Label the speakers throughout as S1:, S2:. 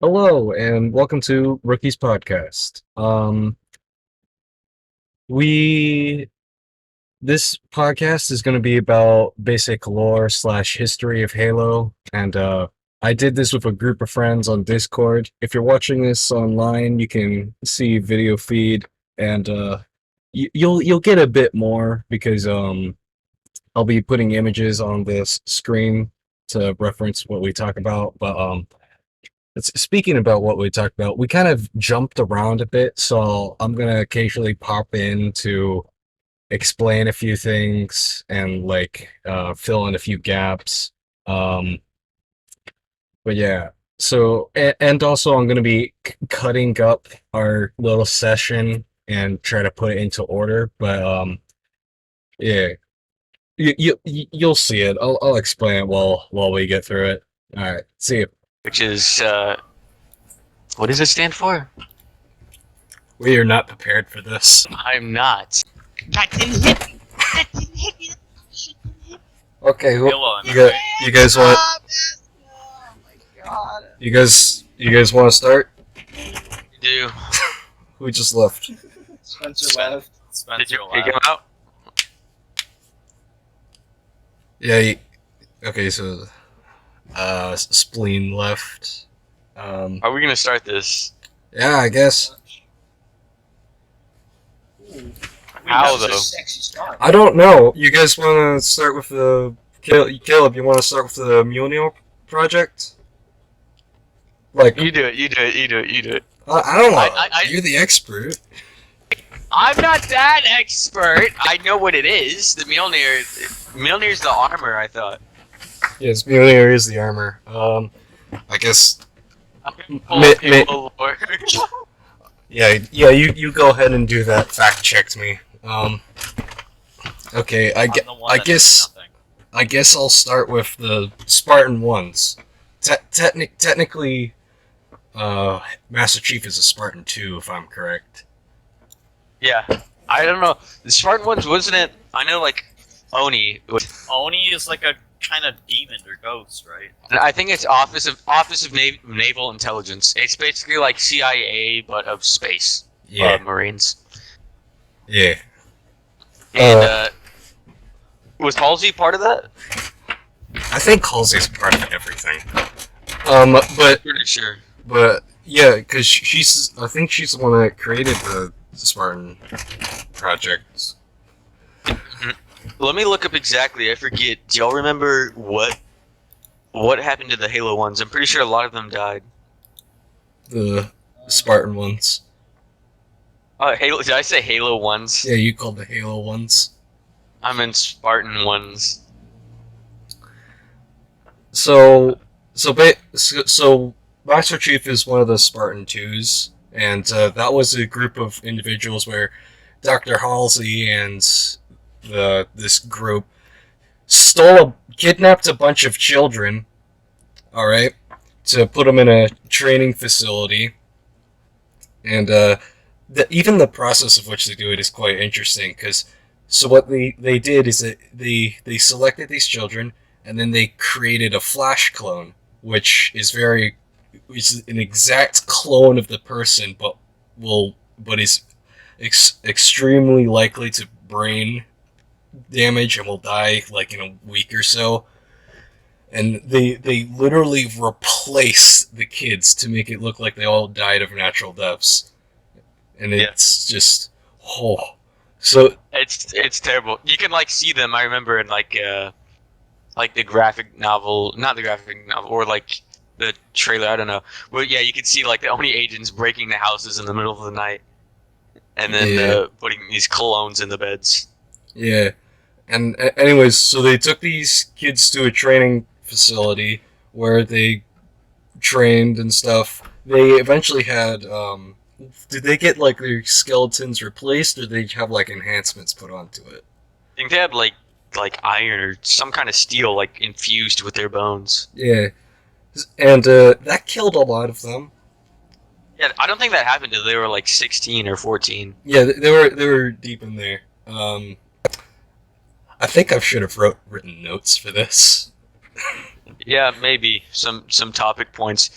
S1: Hello and welcome to Rookie's Podcast. We this podcast is going to be about basic lore slash history of Halo, and I did this with a group of friends on Discord. If you're watching this online, you can see video feed, and you'll get a bit more because I'll be putting images on this screen to reference what we talk about, but speaking about what we talked about, we kind of jumped around a bit, so I'm gonna occasionally pop in to explain a few things and fill in a few gaps. Um, but yeah, and also I'm gonna be cutting up our little session and try to put it into order. But yeah, you'll see it. I'll explain it while we get through it. All right, see you.
S2: Which is what does it stand for?
S1: We are not prepared for this.
S2: I'm not.
S3: That didn't hit me. That didn't hit me. That shit didn't hit me.
S1: Okay,
S3: Hello,
S1: you guys want
S3: Oh my god.
S1: you guys want to start?
S2: You do.
S1: Who just left?
S3: Spencer left.
S2: Did you pick him out?
S1: Yeah. Okay, so Spleen left.
S2: Are we gonna start this?
S1: Yeah, I guess.
S2: How,
S3: That was a
S2: though?
S3: sexy start.
S1: I don't know. You guys want to start with the Caleb? You want to start with the Mjolnir project? Like,
S2: You do it. You do it. You do it. You do it.
S1: I don't know.
S2: I-
S1: You're the expert.
S2: I'm not that expert. I know what it is. The Mjolnir. Mjolnir's the armor. I thought.
S1: Yes, Mjolnir is the armor. I guess.
S2: Oh, people lore.
S1: Yeah. You go ahead and do that. Fact checked me. Okay. I guess I'll start with the Spartan ones. Technically, Master Chief is a Spartan too, if I'm correct.
S2: Yeah. I don't know. The Spartan ones wasn't it? I know like Oni.
S4: Oni is like a kind of demon or ghost, right?
S2: I think it's Office of Naval Intelligence. It's basically like CIA but of space.
S1: Yeah.
S2: Marines.
S1: Yeah.
S2: And was Halsey part of that?
S1: I think Halsey's part of everything.
S2: Pretty sure.
S1: But yeah, because I think she's the one that created the Spartan project.
S2: Let me look up exactly. I forget. Do y'all remember what happened to the Halo ones? I'm pretty sure a lot of them died.
S1: The Spartan ones.
S2: Halo. Did I say Halo ones?
S1: Yeah, you called the Halo ones.
S2: I meant Spartan ones.
S1: So Master Chief is one of the Spartan 2s, and that was a group of individuals where Dr. Halsey and this group kidnapped a bunch of children, alright, to put them in a training facility, and even the process of which they do it is quite interesting, because so what they did is that they selected these children, and then they created a flash clone, which is an exact clone of the person, but is extremely likely to brain damage and will die like in a week or so. And they literally replace the kids to make it look like they all died of natural deaths, and it's just so
S2: It's terrible. You can like see them. I remember in like the graphic novel, not the graphic novel, or like the trailer. I don't know. Well, yeah, you can see like the Oni agents breaking the houses in the middle of the night, and then putting these clones in the beds.
S1: Yeah. And anyways, so they took these kids to a training facility where they trained and stuff. They eventually had did they get like their skeletons replaced, or did they have like enhancements put onto it?
S2: I think they had like iron or some kind of steel like infused with their bones.
S1: Yeah. And that killed a lot of them.
S2: Yeah, I don't think that happened until they were like 16 or 14.
S1: Yeah, they were deep in there. I think I should have written notes for this.
S2: Yeah, maybe some topic points.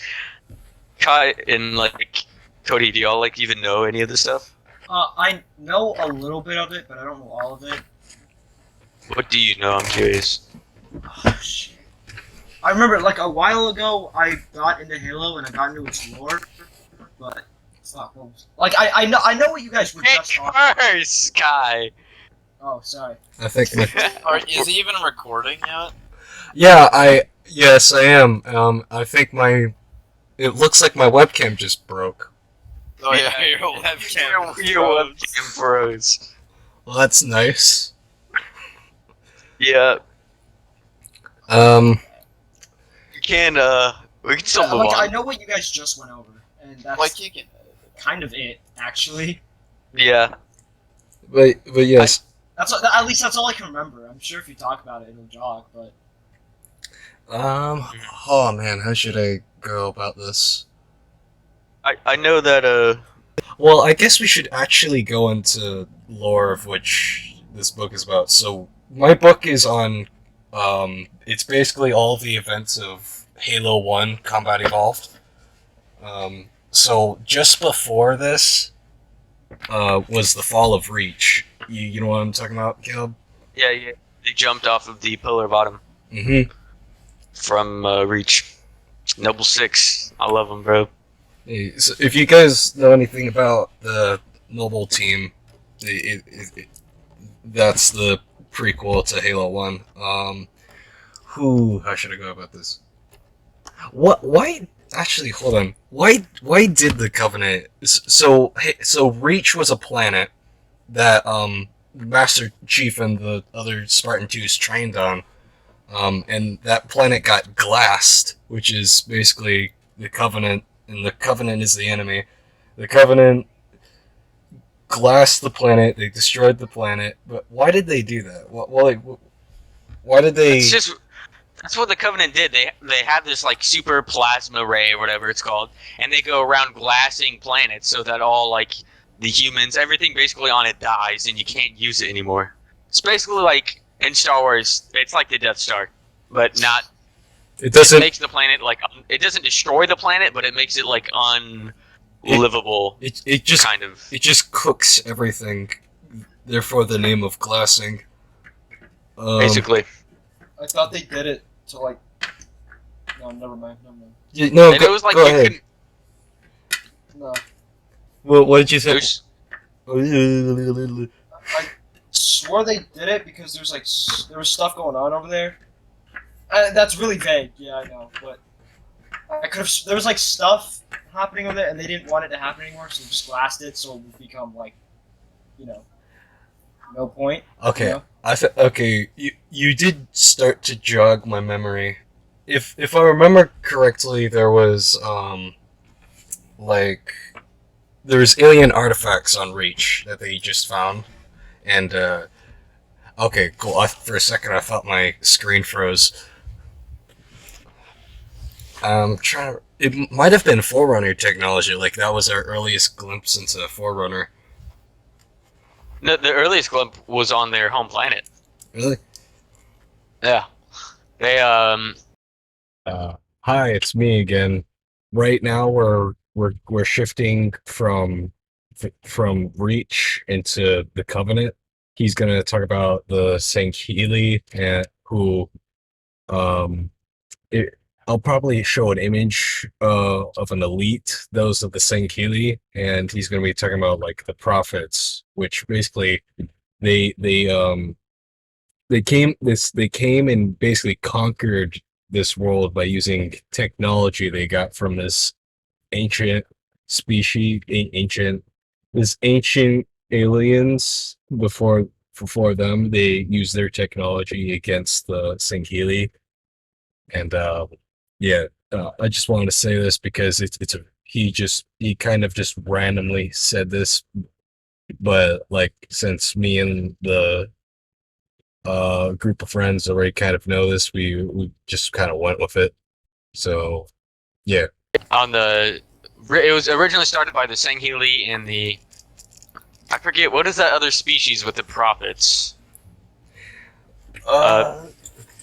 S2: Kai and like Cody, do y'all like even know any of this stuff?
S5: I know a little bit of it, but I don't know all of it.
S2: What do you know? I'm curious.
S5: Oh, shit. I remember, like, a while ago, I got into Halo and I got into its lore, but fuck, what was, like, I know what you guys were just talking about.
S2: First, Kai.
S5: Oh, sorry.
S1: I think.
S4: Is he even recording yet?
S1: Yeah, yes, I am. I think it looks like my webcam just broke.
S4: Oh yeah, your webcam.
S2: Your webcam froze.
S1: Well, that's nice.
S2: Yeah,
S1: Um,
S2: we can still move
S5: Like,
S2: on.
S5: I know what you guys just went over, and that's
S4: Like you can.
S5: kind of it, actually.
S2: Yeah.
S1: but yes.
S5: At least that's all I can remember. I'm sure if you talk about it, it'll jog, but...
S1: Oh man, how should I go about this?
S2: I know that
S1: Well, I guess we should actually go into lore of which this book is about. So, my book is on, it's basically all the events of Halo 1 Combat Evolved. So, just before this, was the fall of Reach. You know what I'm talking about, Caleb?
S2: yeah, they jumped off of the polar bottom
S1: Mm-hmm.
S2: from Reach. Noble 6. I love them, bro.
S1: So if you guys know anything about the Noble team, that's the prequel to Halo 1. How should I go about this? Why, actually, hold on. Why did the Covenant, so Reach was a planet that, Master Chief and the other Spartan 2s trained on, and that planet got glassed, which is basically the Covenant, and the Covenant is the enemy. The Covenant glassed the planet, they destroyed the planet, but why did they do that? Why did they...
S2: That's what the Covenant did. They have this like super plasma ray or whatever it's called, and they go around glassing planets so that all like the humans, everything basically on it dies, and you can't use it anymore. It's basically like in Star Wars, it's like the Death Star, but not.
S1: It doesn't...
S2: It makes the planet like it doesn't destroy the planet, but it makes it like unlivable.
S1: It just
S2: kind of.
S1: It just cooks everything. Therefore, the name of glassing.
S2: Basically.
S5: I thought they did it to, like... No, never mind.
S1: No,
S2: And it was like
S1: go
S2: you
S1: ahead.
S5: No.
S1: Well, what did you say?
S5: I swore they did it because there's, like, there was stuff going on over there. That's really vague, yeah, I know, but... I could have... There was, like, stuff happening over there, and they didn't want it to happen anymore, so they just glassed it, so it would become, like, you know... No point.
S1: Okay,
S5: You know?
S1: okay. You did start to jog my memory. If I remember correctly, there was there's alien artifacts on Reach that they just found, and okay, cool. For a second, I thought my screen froze. It might have been Forerunner technology. Like that was our earliest glimpse into Forerunner.
S2: No, the earliest glimpse was on their home planet.
S1: Really?
S2: Yeah. They
S1: Hi, it's me again. Right now, we're shifting from Reach into the Covenant. He's gonna talk about the Sankhili, and who, um, I'll probably show an image of an elite, those of the Sankhili, and he's gonna be talking about like the prophets, which basically they they came and basically conquered this world by using technology they got from this ancient ancient aliens before them. They used their technology against the Sankhili, and yeah, I just wanted to say this because he kind of just randomly said this, but like since me and the group of friends already kind of know this, we just kind of went with it. So yeah.
S2: it was originally started by the Sanghili and I forget what is that other species with the prophets.
S1: Let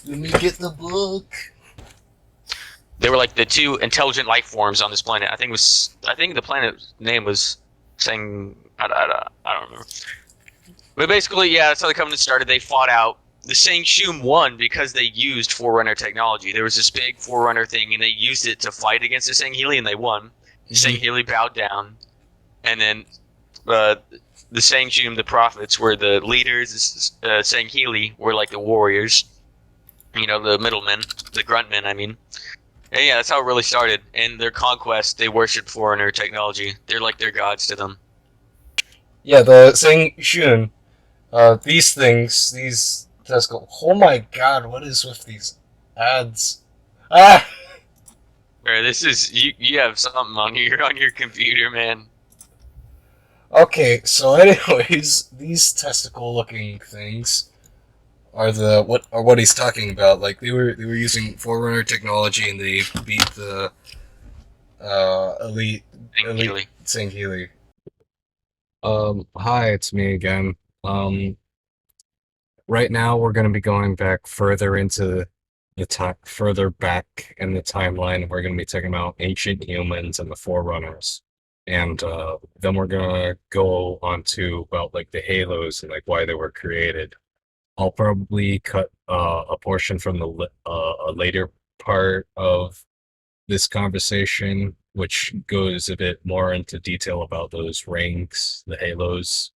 S1: me get the book.
S2: They were like the two intelligent life forms on this planet. I think the planet's name was saying I don't remember. But basically, yeah, that's how the Covenant started. They fought out. The Shum won because they used Forerunner technology. There was this big Forerunner thing, and they used it to fight against the Sangheili, and they won. The Sangheili bowed down, and then the Shum, the prophets, were the leaders. Sangheili were like the warriors. You know, the middlemen, the gruntmen, I mean. And yeah, that's how it really started. And their conquest, they worshipped Forerunner technology. They're like their gods to them.
S1: Yeah, the Sang Shun. These things, these testicles. Oh my god, what is with these ads? Ah!
S2: Bro, this is you have something on your computer, man.
S1: Okay, so anyways, these testicle-looking things are what he's talking about. Like they were using Forerunner technology and they beat the elite Sangheili. Hi, it's me again. Right now we're going to be going back further into further back in the timeline. We're going to be talking about ancient humans and the Forerunners. And then we're gonna go on to about like the Halos and like why they were created. I'll probably cut a portion from a later part of this conversation, which goes a bit more into detail about those rings, the Halos.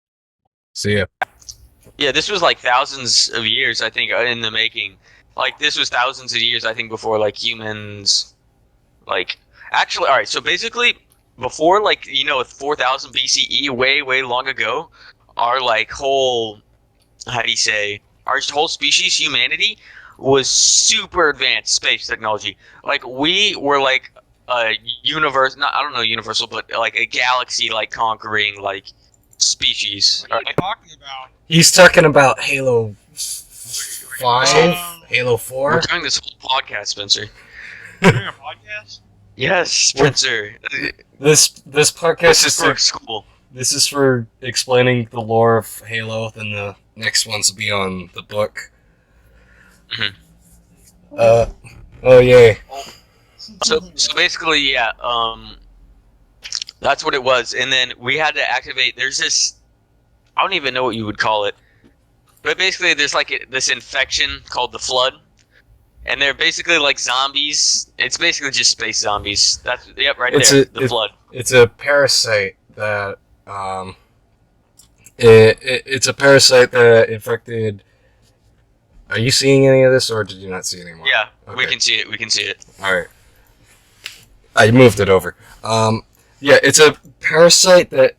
S1: See ya.
S2: Yeah, this was like thousands of years, I think, in the making. Like this was thousands of years, I think, before like humans, like actually. All right, so basically, before like 4000 BCE, way long ago, our like whole how do you say our whole species, humanity, was super advanced space technology. Like we were like a universe, not I don't know universal, but like a galaxy like conquering like species.
S4: What are you talking about?
S1: He's talking about Halo 5, Halo
S2: We're
S1: 4.
S2: doing this whole podcast, Spencer.
S4: Doing a podcast?
S2: Yes, Spencer.
S1: This podcast
S2: This
S1: is
S2: is for school.
S1: This is for explaining the lore of Halo, then the next ones will be on the book.
S2: Mhm.
S1: Oh yay.
S2: So basically, yeah, that's what it was. And then we had to activate. There's this. I don't even know what you would call it, but basically, there's like this infection called the Flood, and they're basically like zombies. It's basically just space zombies. That's the Flood.
S1: It's a parasite that it's a parasite that infected. Are you seeing any of this, or did you not see it anymore?
S2: Yeah,
S1: okay.
S2: we can see it. We can see it.
S1: All right. I moved it over. Yeah, it's a parasite that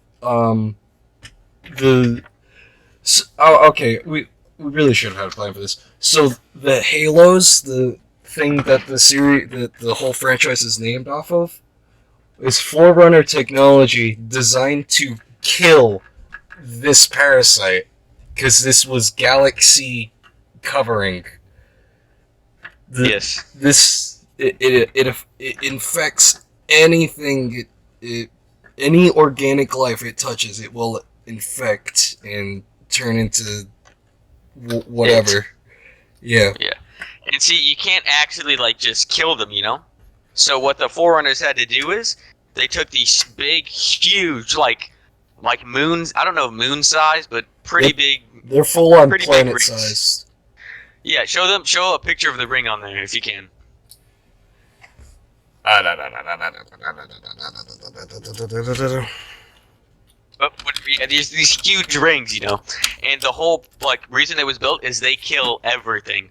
S1: okay, we really should have had a plan for this. So the Halos, the thing that the whole franchise is named off of, is Forerunner technology designed to kill this parasite because this was galaxy covering. It infects anything. Any organic life it touches, it will infect and turn into whatever. Yeah.
S2: And see, you can't actually like just kill them, you know. So what the Forerunners had to do is they took these big, huge, like moons. I don't know moon size, but pretty big.
S1: They're full on
S2: pretty
S1: planet
S2: big
S1: size.
S2: Yeah, show a picture of the ring on there if you can. But yeah, these huge rings, you know, and the whole like reason it was built is they kill everything.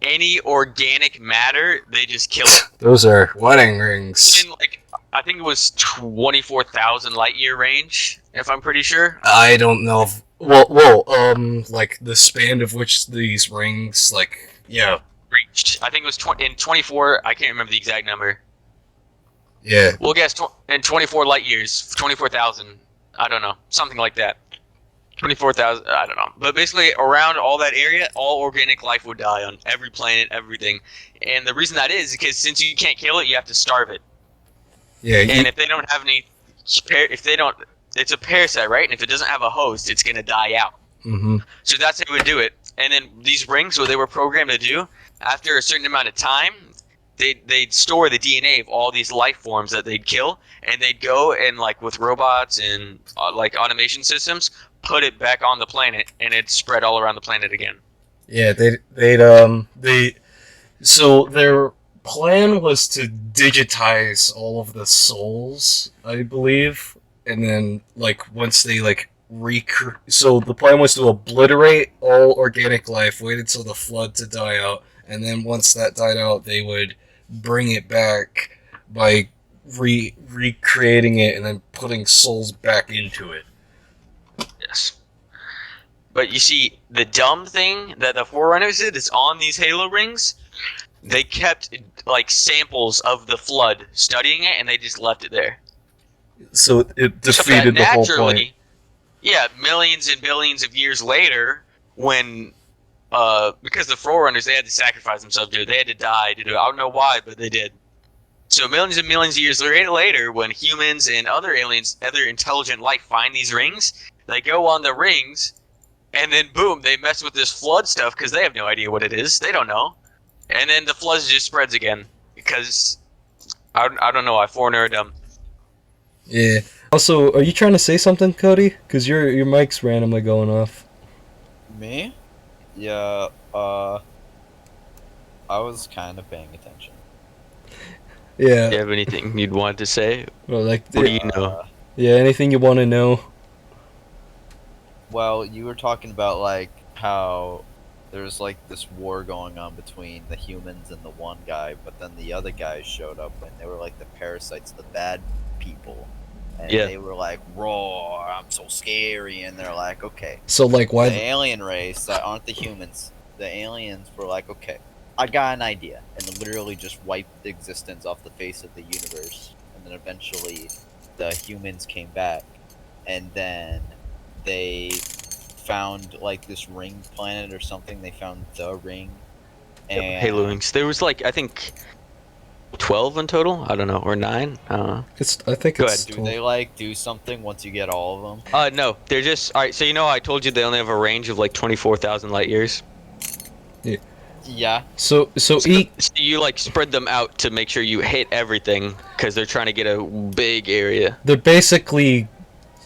S2: Any organic matter, they just kill it.
S1: Those are wedding rings.
S2: In like, I think it was 24,000 light year range, if I'm pretty sure.
S1: I don't know. Like the span of which these rings, like, yeah,
S2: reached. I think it was in 24. I can't remember the exact number.
S1: Yeah.
S2: We'll guess in 24 light years, 24,000. I don't know, something like that. 24,000. I don't know, but basically around all that area, all organic life would die on every planet, everything. And the reason that is because since you can't kill it, you have to starve it.
S1: Yeah.
S2: And if they don't have any, it's a parasite, right? And if it doesn't have a host, it's gonna die out.
S1: Mm-hmm.
S2: So that's how it would do it. And then these rings, what they were programmed to do, after a certain amount of time, they'd store the DNA of all these life forms that they'd kill, and they'd go and like with robots and like automation systems, put it back on the planet, and it'd spread all around the planet again.
S1: Yeah, so their plan was to digitize all of the souls, I believe, and then like once they like so the plan was to obliterate all organic life, wait until the flood to die out, and then once that died out, they would bring it back by recreating it and then putting souls back into it.
S2: Yes. But you see, the dumb thing that the Forerunners did is on these Halo rings, they kept like samples of the flood, studying it, and they just left it there.
S1: So it defeated the whole point.
S2: Yeah, millions and billions of years later, when because the Forerunners, they had to sacrifice themselves, dude. They had to die to do it. I don't know why, but they did. So millions and millions of years later, when humans and other aliens, other intelligent life find these rings, they go on the rings, and then boom, they mess with this flood stuff because they have no idea what it is. They don't know. And then the flood just spreads again because I don't know why. Foreigner are dumb.
S1: Yeah. Also, are you trying to say something, Cody? Because your mic's randomly going off.
S6: Me? Yeah, I was kind of paying attention.
S1: Yeah.
S2: Do you have anything you'd want to say?
S1: Well, like,
S2: What do you know?
S1: yeah, anything you want to know?
S6: Well, you were talking about, like, how there's, like, this war going on between the humans and the one guy, but then the other guys showed up, and they were, like, the parasites, the bad people. And
S2: Yeah.
S6: they were like, roar, I'm so scary, and they're like, okay.
S1: So, like, why?
S6: The alien race that aren't the humans, the aliens were like, okay, I got an idea, and literally just wiped the existence off the face of the universe. And then eventually, the humans came back, and then they found like this ring planet or something. They found the ring, and
S2: Halo rings. There was like I think 12 in total. I don't know, or 9.
S1: I think
S2: Go
S1: it's.
S2: ahead.
S6: do they like do something once you get all of them?
S2: No, they're just all right. So you know, I told you they only have a range of like 24,000 light years.
S6: Yeah.
S1: So
S2: So you like spread them out to make sure you hit everything because they're trying to get a big area.
S1: they're basically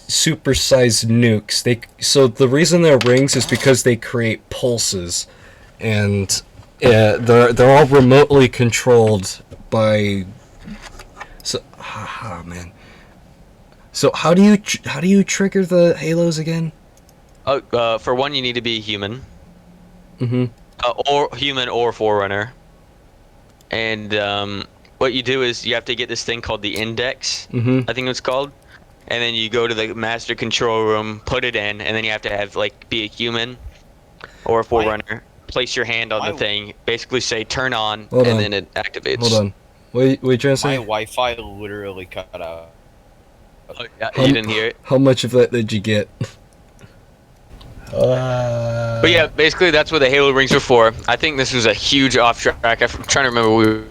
S1: supersized nukes. So the reason they're rings is because they create pulses, and they're all remotely controlled by. So man. So how do you trigger the halos again?
S2: For one, you need to be human.
S1: Mm-hmm.
S2: Or human or Forerunner. And what you do is you have to get this thing called the index,
S1: Mm-hmm.
S2: I think it's called. And then you go to the master control room, put it in, and then you have to have like be a human or a Forerunner. Place your hand on the thing, basically say turn on, then it activates.
S1: Hold on. Wait, trying to
S6: My
S1: say?
S6: Wi-Fi literally cut out.
S2: Oh, you didn't hear it?
S1: How much of that did you get?
S2: But yeah, basically that's what the Halo rings were for. I think this was a huge off track. I'm trying to remember what we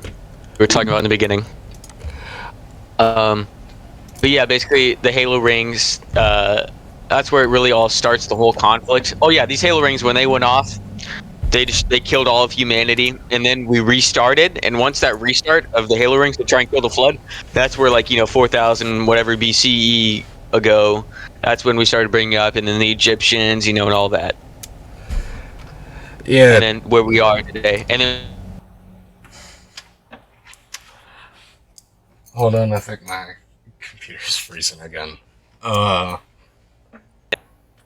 S2: were talking about in the beginning. But yeah, basically the Halo rings, that's where it really all starts, the whole conflict. Oh yeah, these Halo rings, when they went off, they killed all of humanity, and then we restarted, and once that restart of the Halo rings to try and kill the flood, that's where 4,000 whatever BCE ago, that's when we started bringing up, and then the Egyptians, and all that.
S1: Yeah.
S2: And then where we are today. And then
S1: Hold on, I think my computer's freezing again.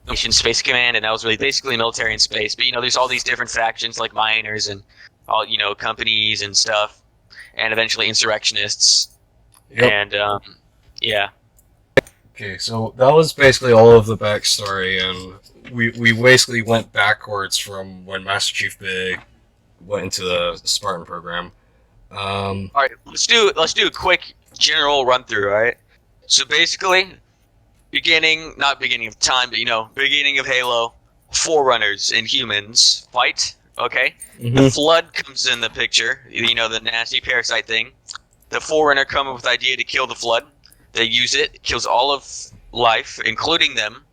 S2: Nation Space Command, and that was really basically military in space. But there's all these different factions like miners and all companies and stuff, and eventually insurrectionists.
S1: Yep.
S2: And yeah.
S1: Okay, so that was basically all of the backstory, and we basically went backwards from when Master Chief Big went into the Spartan program.
S2: All right, let's do a quick general run through. All right. So basically, not beginning of time, but beginning of Halo, Forerunners and humans fight. Okay.
S1: Mm-hmm.
S2: The Flood comes in the picture. The nasty parasite thing. The Forerunner come up with the idea to kill the Flood. They use it kills all of life, including them.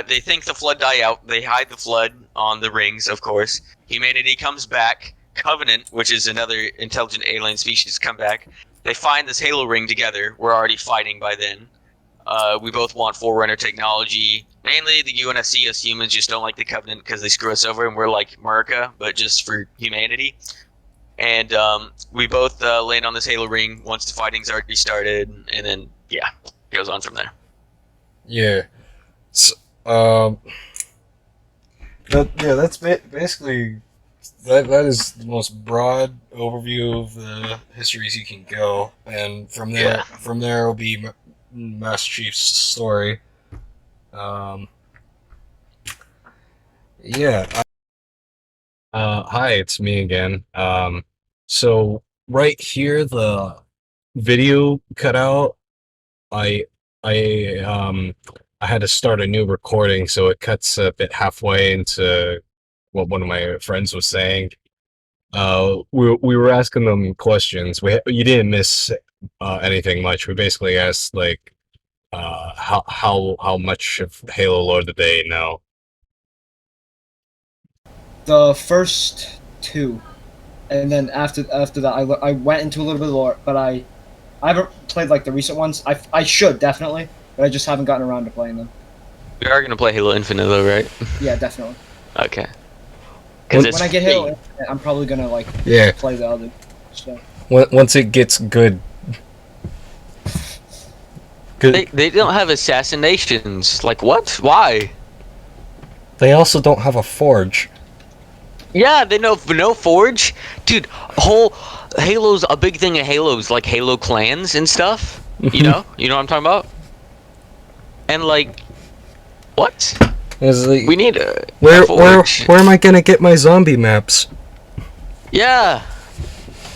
S2: They think the Flood die out. They hide the Flood on the rings, of course. Humanity comes back. Covenant, which is another intelligent alien species, come back. They find this Halo ring together. We're already fighting by then. We both want Forerunner technology. Mainly, the UNSC, us humans, just don't like the Covenant because they screw us over, and we're like America, but just for humanity. And we both land on this Halo ring once the fighting's already started, and then, yeah, it goes on from there.
S1: Yeah. So, that's basically that is the most broad overview of the histories you can go, and from there will be Master Chief's story. Yeah. Hi, it's me again. So right here, the video cut out. I I had to start a new recording, so it cuts a bit halfway into what one of my friends was saying. We were asking them questions. You didn't miss anything much. We basically asked like how much of Halo lore did they know?
S5: The first two, and then after that, I went into a little bit of lore, but I haven't played like the recent ones. I should definitely, but I just haven't gotten around to playing them.
S2: We are gonna play Halo Infinite though, right?
S5: Yeah, definitely.
S2: Okay.
S5: When I get Halo Infinite, I'm probably gonna like play the other stuff.
S1: Once it gets good.
S2: They don't have assassinations. Like what? Why?
S1: They also don't have a forge.
S2: Yeah, they know no forge, dude. Whole Halo's a big thing of Halo's like Halo clans and stuff. You know what I'm talking about. And like, what?
S1: Like,
S2: we need a
S1: where
S2: forge.
S1: where am I gonna get my zombie maps?
S2: Yeah,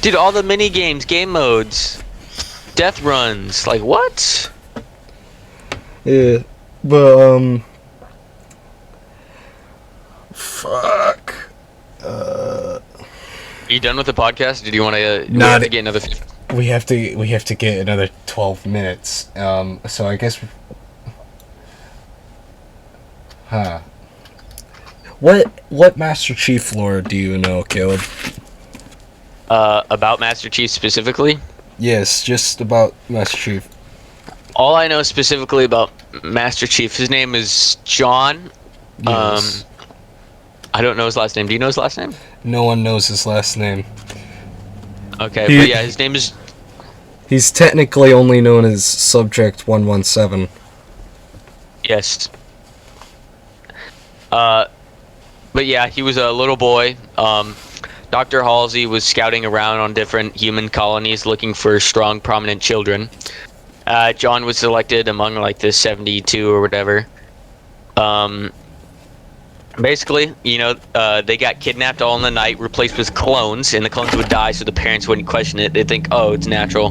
S2: dude, all the mini games, game modes, death runs. Like what?
S1: Yeah, but fuck.
S2: Are you done with the podcast? Did you want to?
S1: Not
S2: to get another 50?
S1: We have to get another 12 minutes. So I guess. Huh. What Master Chief lore do you know, Caleb?
S2: About Master Chief specifically?
S1: Yes, just about Master Chief.
S2: All I know specifically about Master Chief, his name is John.
S1: Yes.
S2: I don't know his last name. Do you know his last name?
S1: No one knows his last name.
S2: Okay,
S1: He-
S2: but yeah, his name is.
S1: He's technically only known as Subject 117.
S2: Yes. But yeah, he was a little boy. Dr. Halsey was scouting around on different human colonies looking for strong, prominent children. John was selected among like the 72 or whatever. Basically, they got kidnapped all in the night, replaced with clones, and the clones would die so the parents wouldn't question it. They'd think, oh, it's natural.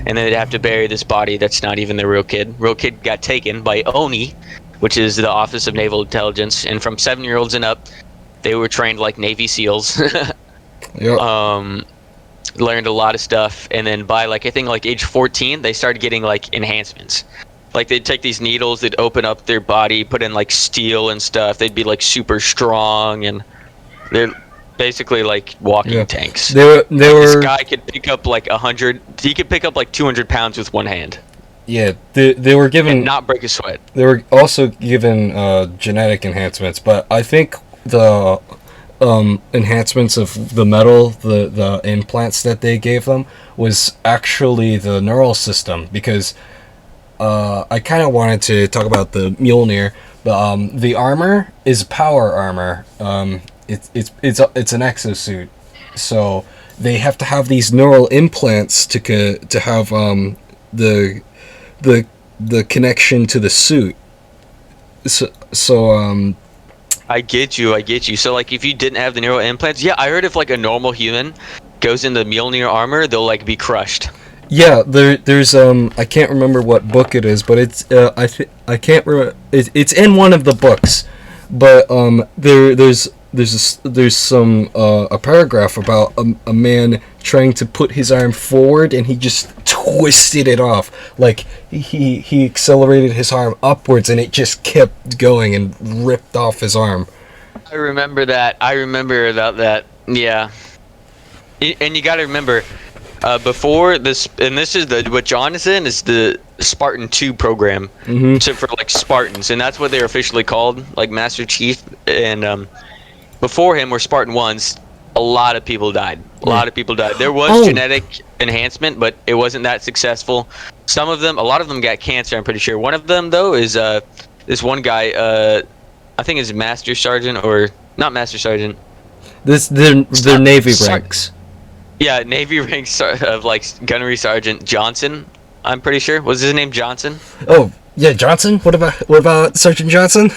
S2: And then they'd have to bury this body that's not even the real kid. Real kid got taken by ONI, which is the Office of Naval Intelligence, and from 7-year-olds and up, they were trained like Navy SEALs.
S1: Yep.
S2: Learned a lot of stuff, and then by I think age 14, they started getting like enhancements. Like they'd take these needles, they'd open up their body, put in like steel and stuff. They'd be like super strong, and they're basically like walking tanks. This guy could pick up like 100. He could pick up like 200 pounds with one hand.
S1: Yeah, they were given
S2: and not break a sweat.
S1: They were also given genetic enhancements, but I think the enhancements of the metal, the implants that they gave them, was actually the neural system, because I kind of wanted to talk about the Mjolnir, but the armor is power armor. It's an exosuit, so they have to have these neural implants to have the connection to the suit. So
S2: I get you. So like if you didn't have the neural implants, yeah, I heard if like a normal human goes into Mjolnir armor, they'll like be crushed.
S1: Yeah, there's I can't remember what book it is, but it's I can't remember. It's in one of the books, but there's some a paragraph about a man trying to put his arm forward, and he just twisted it off. Like he accelerated his arm upwards, and it just kept going and ripped off his arm.
S2: I remember that. I remember about that. Yeah. And you got to remember, before this, and this is what John is in, is the Spartan 2 program.
S1: Mm-hmm.
S2: So for like Spartans, and that's what they're officially called, like Master Chief. And before him were Spartan 1s. A lot of people died. A lot of people died. There was genetic enhancement, but it wasn't that successful. A lot of them got cancer, I'm pretty sure. One of them, though, is this one guy, I think is Master Sergeant, or not Master Sergeant.
S1: They're Navy ranks.
S2: Yeah, Navy ranks of like Gunnery Sergeant Johnson, I'm pretty sure. Was his name Johnson?
S1: Oh, yeah, Johnson? What about Sergeant Johnson?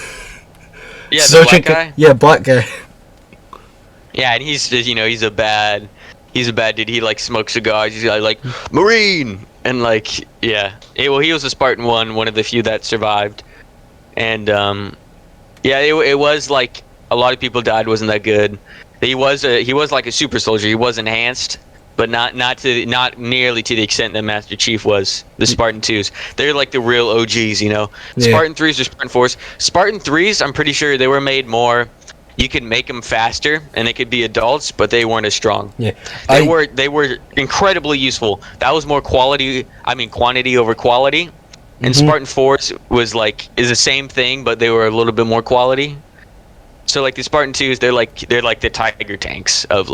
S2: Yeah, the
S1: Sergeant
S2: black guy?
S1: Yeah, black guy.
S2: Yeah, and he's just, he's a bad dude. He like smokes cigars. He's like Marine, and like he was a Spartan 1, one of the few that survived. And it was like a lot of people died. Wasn't that good? He was like a super soldier. He was enhanced, but not nearly to the extent that Master Chief was. The Spartan 2s, they're like the real OGs, Yeah. Spartan 3s or Spartan 4s. Spartan 3s, I'm pretty sure they were made more. You could make them faster, and they could be adults, but they weren't as strong.
S1: Yeah,
S2: they were incredibly useful. That was more quantity over quality. And Spartan 4s is the same thing, but they were a little bit more quality. So like the Spartan 2s, they're like the Tiger tanks of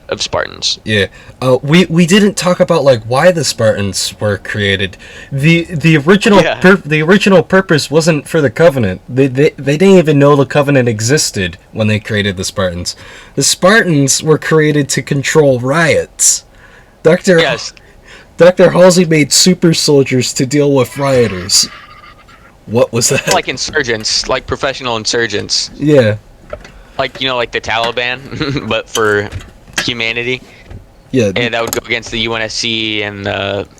S2: of Spartans.
S1: Yeah. We didn't talk about like why the Spartans were created. The original purpose wasn't for the Covenant. They didn't even know the Covenant existed when they created the Spartans. The Spartans were created to control riots. Dr. Halsey made super soldiers to deal with rioters. What was that?
S2: Like insurgents, like professional insurgents.
S1: Yeah.
S2: Like like the Taliban, but for humanity.
S1: Yeah.
S2: And that would go against the UNSC and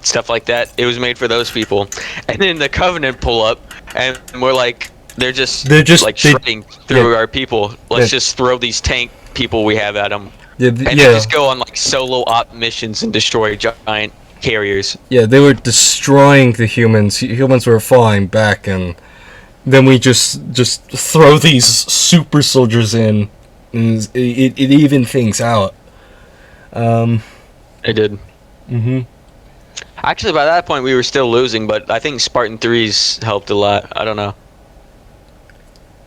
S2: stuff like that. It was made for those people. And then the Covenant pull up, and we're like, they're just like shredding through our people. Let's just throw these tank people we have at them.
S1: Yeah.
S2: They just go on like solo op missions and destroy giant carriers.
S1: Yeah, they were destroying the humans. Humans were falling back, and then we just throw these super soldiers in, and it evened things out.
S2: It did.
S1: Mm-hmm.
S2: Actually, by that point, we were still losing, but I think Spartan 3s helped a lot. I don't know.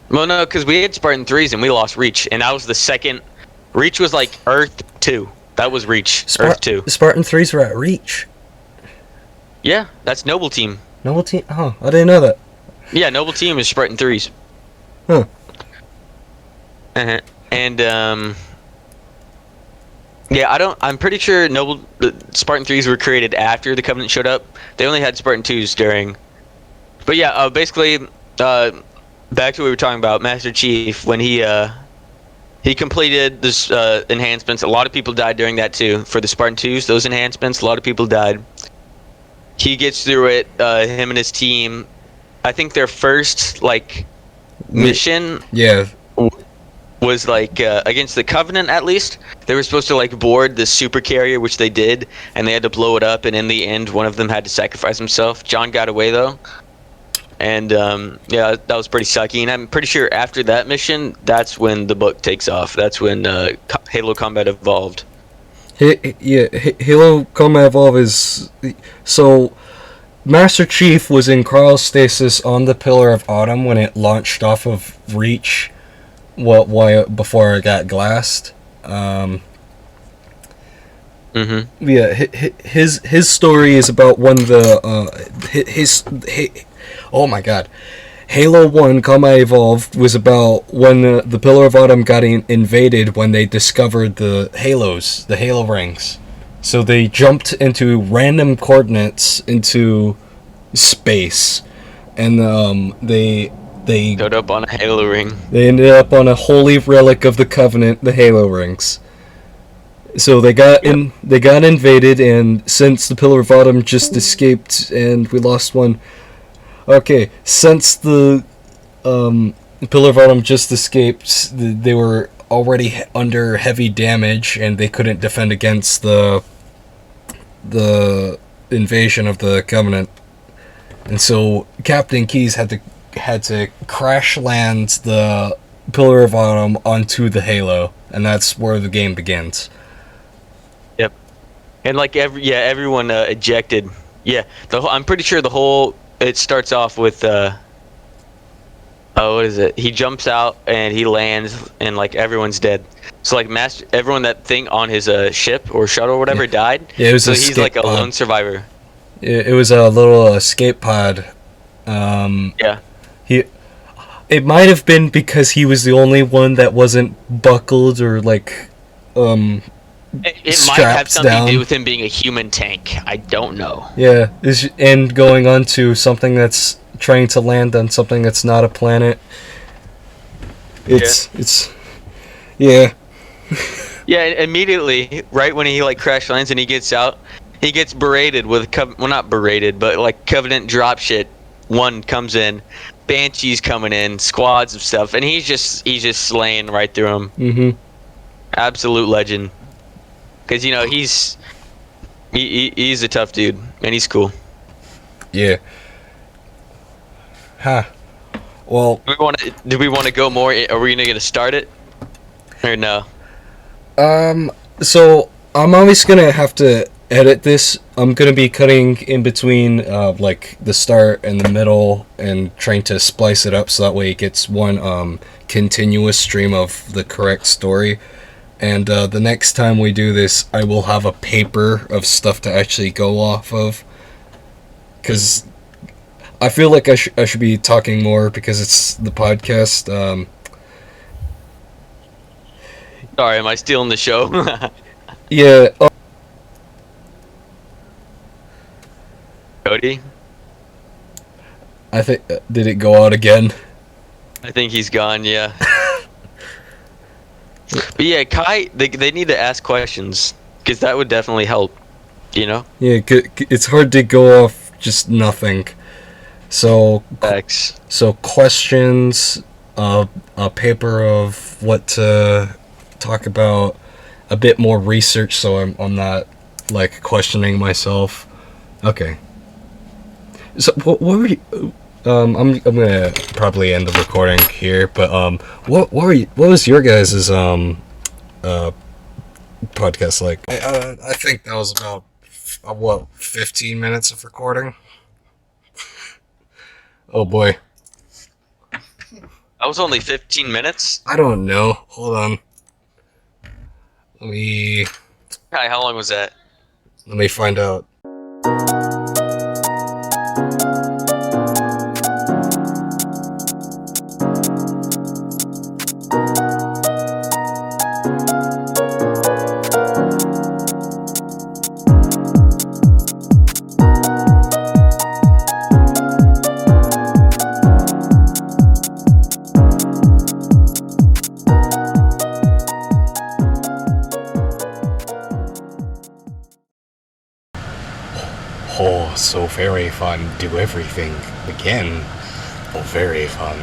S2: Well, no, because we had Spartan 3s and we lost Reach, and that was the second. Reach was like Earth 2. That was Reach. Earth 2.
S1: Spartan 3s were at Reach.
S2: Yeah, that's Noble Team.
S1: Noble Team? Oh, I didn't know that.
S2: Yeah, Noble Team is Spartan 3s.
S1: Huh.
S2: And I'm pretty sure Spartan 3s were created after the Covenant showed up. They only had Spartan 2s during. But yeah, basically, back to what we were talking about, Master Chief, when he completed this enhancements. A lot of people died during that too. For the Spartan 2s, those enhancements, a lot of people died. He gets through it, him and his team. I think their first mission was against the Covenant, at least. They were supposed to board the super carrier, which they did, and they had to blow it up, and in the end one of them had to sacrifice himself. John got away though. And that was pretty sucky. And I'm pretty sure after that mission, that's when the book takes off. That's when Halo Combat Evolved.
S1: Halo Combat Evolved is so. Master Chief was in cryostasis on the Pillar of Autumn when it launched off of Reach. Before it got glassed. Yeah, his story is about when oh my god. Halo 1 Combat Evolved was about when the Pillar of Autumn got invaded when they discovered the Halos, the Halo rings. So they jumped into random coordinates into space, and they
S2: showed up on a Halo ring.
S1: They ended up on a holy relic of the Covenant, the Halo rings. So they got invaded, and since the Pillar of Autumn just escaped and we lost one. Okay, since the Pillar of Autumn just escaped, they were already under heavy damage, and they couldn't defend against the invasion of the Covenant. And so Captain Keyes had to crash land the Pillar of Autumn onto the Halo, and that's where the game begins.
S2: And like everyone ejected. Yeah, I'm pretty sure the whole it starts off with oh, what is it? He jumps out and he lands and like everyone's dead. So like everyone that thing on his ship or shuttle or whatever died.
S1: Yeah, it was
S2: So
S1: a
S2: he's like
S1: escape
S2: a
S1: pod.
S2: lone survivor.
S1: It was a little escape pod.
S2: Yeah.
S1: It might have been because he was the only one that wasn't buckled or like
S2: It might have
S1: straps
S2: something to do
S1: down.
S2: with him being a human tank. I don't know.
S1: Yeah, and going on to something that's trying to land on something that's not a planet. It's yeah.
S2: Yeah, immediately, right when he like crash lands and he gets out, he gets berated with well, not berated, but like Covenant drop shit. One comes in, Banshees coming in, squads of stuff, and he's just slaying right through them.
S1: Mm-hmm.
S2: Absolute legend. Cause you know he's a tough dude and he's cool.
S1: Yeah. Huh. Well,
S2: Do we want to go more? Are we gonna start it or no?
S1: so I'm always gonna have to edit this. I'm gonna be cutting in between, like the start and the middle, and trying to splice it up so that way it gets one continuous stream of the correct story. And the next time we do this, I will have a paper of stuff to actually go off of, because I feel like I should be talking more because it's the podcast.
S2: Sorry, am I stealing the show?
S1: Yeah.
S2: Cody,
S1: I think did it go out again?
S2: I think he's gone. Yeah. But yeah, Kai, they need to ask questions because that would definitely help. You know.
S1: Yeah, it's hard to go off just nothing. So
S2: X.
S1: so questions, a paper of what to talk about, a bit more research, so I'm not like questioning myself. Okay. So what were you? I'm gonna probably end the recording here, but what was your guys's podcast like? I think that was about what 15 minutes of recording. Oh boy.
S2: That was only 15 minutes.
S1: I don't know. Hold on. Let me
S2: Kai, how long was that?
S1: find out. Oh, so very fun. Do everything again. Oh, very fun.